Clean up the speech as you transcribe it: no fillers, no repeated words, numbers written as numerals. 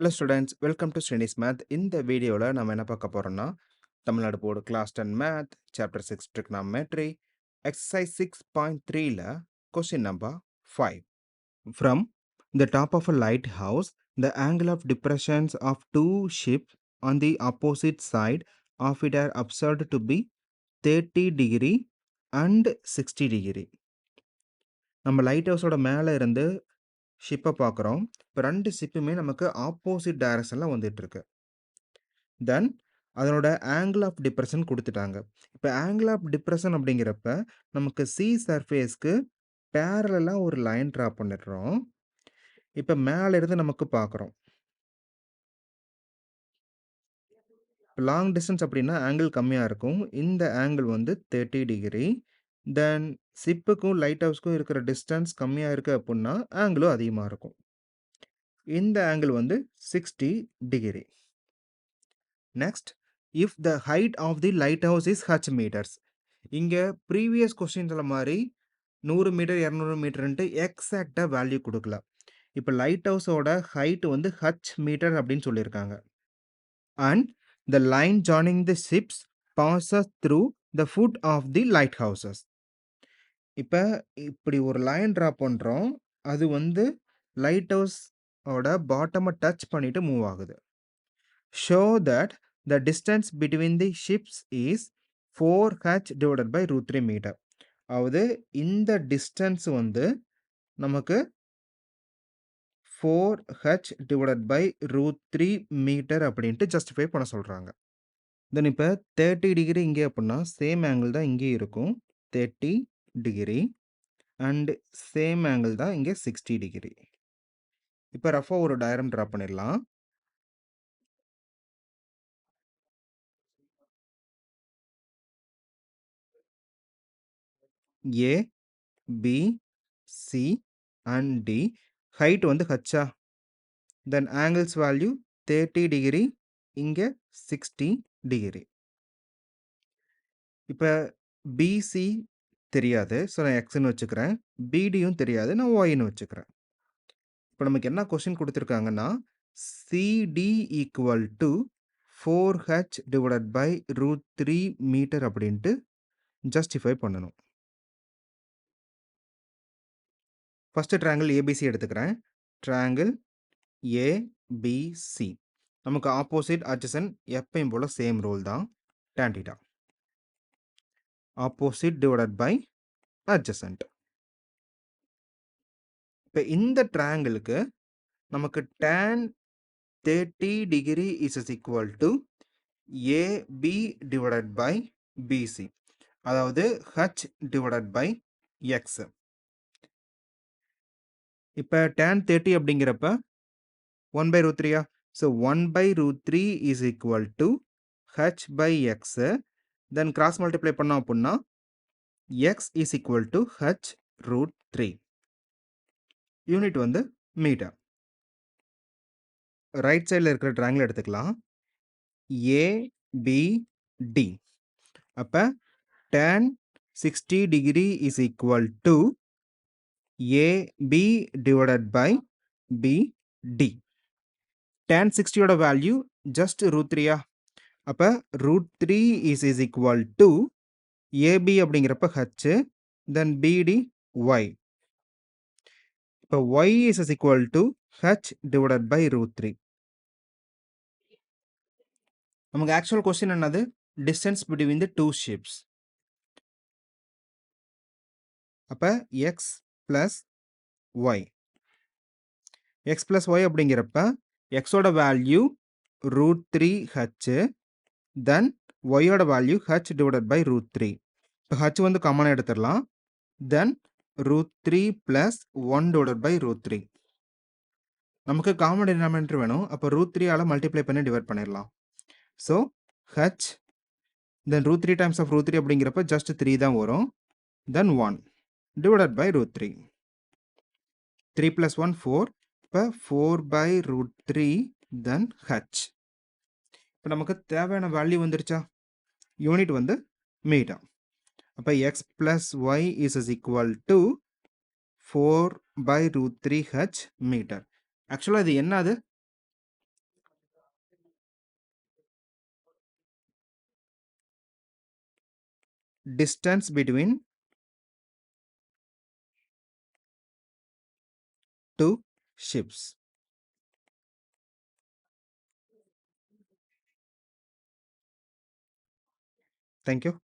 Hello students, welcome to SRINI'S Math. இந்த வீடியோல நம்ம என்ன பார்க்க போறோம்னா, Tamil Nadu board class 10 math, chapter 6 Trigonometry, exercise 6.3ல question number 5. From the top of a lighthouse, the angle of depressions of two ships on the opposite side of it are observed to be 30 degree and 60 degree. நம்ம light ஹவுஸோட மேல இருந்து ஷிப்பை பார்க்குறோம். இப்போ 2 ஷிப்புமே நமக்கு opposite டைரக்ஷனில் வந்துட்டு இருக்கு. தென் அதனோட ஆங்கிள் ஆஃப் டிப்ரெஷன் கொடுத்துட்டாங்க. இப்போ ஆங்கிள் ஆஃப் டிப்ரெஷன் அப்படிங்கிறப்ப நமக்கு சி சர்ஃபேஸ்க்கு பேரலாக ஒரு லைன் ட்ரா பண்ணிடுறோம். இப்போ மேலே இருந்து நமக்கு பார்க்குறோம். லாங் டிஸ்டன்ஸ் அப்படின்னா ஆங்கிள் கம்மியாக இருக்கும். இந்த ஆங்கிள் வந்து 30 டிகிரி. தென் ஷிப்புக்கும் லைட் ஹவுஸ்க்கும் இருக்கிற டிஸ்டன்ஸ் கம்மியாக இருக்குது அப்படின்னா ஆங்கிளும் அதிகமாக இருக்கும். இந்த ஆங்கிள் வந்து 60 degree. Next, if the height of the lighthouse is h meters. இங்க ப்ரீவியஸ் கொஸ்டின்ஸ்ல மாதிரி 100 மீட்டர் 200 மீட்டர்ன்ட்டு எக்ஸாக்டா வேல்யூ கொடுக்கல. இப்போ லைட் ஹவுஸோட ஹைட் வந்து h மீட்டர் அப்படின்னு சொல்லியிருக்காங்க. And the line joining the ships passes through the foot of the lighthouses. இப்போ இப்படி ஒரு லைன் ட்ரா பண்றோம். அது வந்து லைட் ஹவுஸோட பாட்டமை டச் பண்ணிட்டு மூவ் ஆகுது. Show that the distance between the ships is 4h divided by root 3 meter. அதாவது இந்த டிஸ்டன்ஸ் வந்து நமக்கு 4h divided by root 3 metre அப்படின்ட்டு ஜஸ்டிஃபை பண்ண சொல்கிறாங்க. தென் இப்போ 30 டிகிரி இங்கே அப்படின்னா சேம் ஆங்கிள் தான் இங்கே இருக்கும், 30 டிகிரி. அண்ட் சேம் ஆங்கிள் தான் இங்கே 60 டிகிரி. இப்போ ரஃபாக ஒரு டயரம் ட்ரா பண்ணிடலாம். A, B, C and D. Height வந்து ஹச்சா. தென் ஆங்கிள்ஸ் வேல்யூ 30 டிகிரி, இங்கே 60 டிகிரி. இப்போ பிசி தெரியாது, ஸோ நான் எக்ஸ்ன்னு வச்சுக்கிறேன். பிடியும் தெரியாது, நான் ஒய்ன்னு வச்சுக்கிறேன். இப்போ நமக்கு என்ன கொஸ்டின் கொடுத்துருக்காங்கன்னா, CD equal to 4h divided by root 3 metre அப்படின்ட்டு ஜஸ்டிஃபை பண்ணணும். ஃபர்ஸ்ட் ட்ரையாங்கிள் ஏபிசி எடுத்துக்கிறேன். ட்ரையாங்கிள் ஏபிசி நமக்கு ஆப்போசிட் அட்ஜசன்ட் எப்பயும் போல சேம் ரூல் தான், tan theta. Opposite divided by adjacent. இப்போ இந்த ட்ரையாங்கிளுக்கு நமக்கு tan 30 degree is equal to AB divided by BC, அதாவது ஹச் டிவைடட் பை எக்ஸ். இப்போ tan 30 அப்படிங்கிறப்ப 1 by root 3. So 1 by root 3 is equal to h by x. Then cross multiply பண்ணோம் அப்படின்னா x is equal to h root 3. Unit வந்து metre. Right சைடில் இருக்கிற triangle எடுத்துக்கலாம், ABD. அப்போ tan 60 degree is equal to AB divided by BD. tan 60யோட value just root 3. அப்போ root 3 is equal to AB அப்படிங்கிறப்ப ஹச், தென் பிடி ஒய். இப்போ y is equal to h divided by root 3. நமக்கு actual question என்னது? Distance between the two ships. அப்போ X plus y. X plus y அப்படிங்கிறப்ப எக்ஸோட value root 3 h, then ஒய்யோட value h divided by root 3. இப்போ h வந்து காமனாக எடுத்துடலாம். Then root 3 plus 1 divided by root 3. நமக்கு காமன் டினாமினேட்டர் வேணும். அப்போ ரூட் 3ஆல் மல்டிப்ளை பண்ணி டிவைட் பண்ணிடலாம். So h then root 3 times of root 3 அப்படிங்கிறப்ப ஜஸ்ட் 3 தான் வரும். Then 1 divided by root 3. 3 plus 1 4. இப்போ 4 பை ரூட் 3 தென் ஹச். இப்போ நமக்கு தேவையான வேல்யூ வந்துருச்சா? யூனிட் வந்து மீட்டர். அப்போ X plus Y is equal to 4 by root 3 H metre. ஆக்சுவலாக இது என்னது? distance between two ships. Thank you.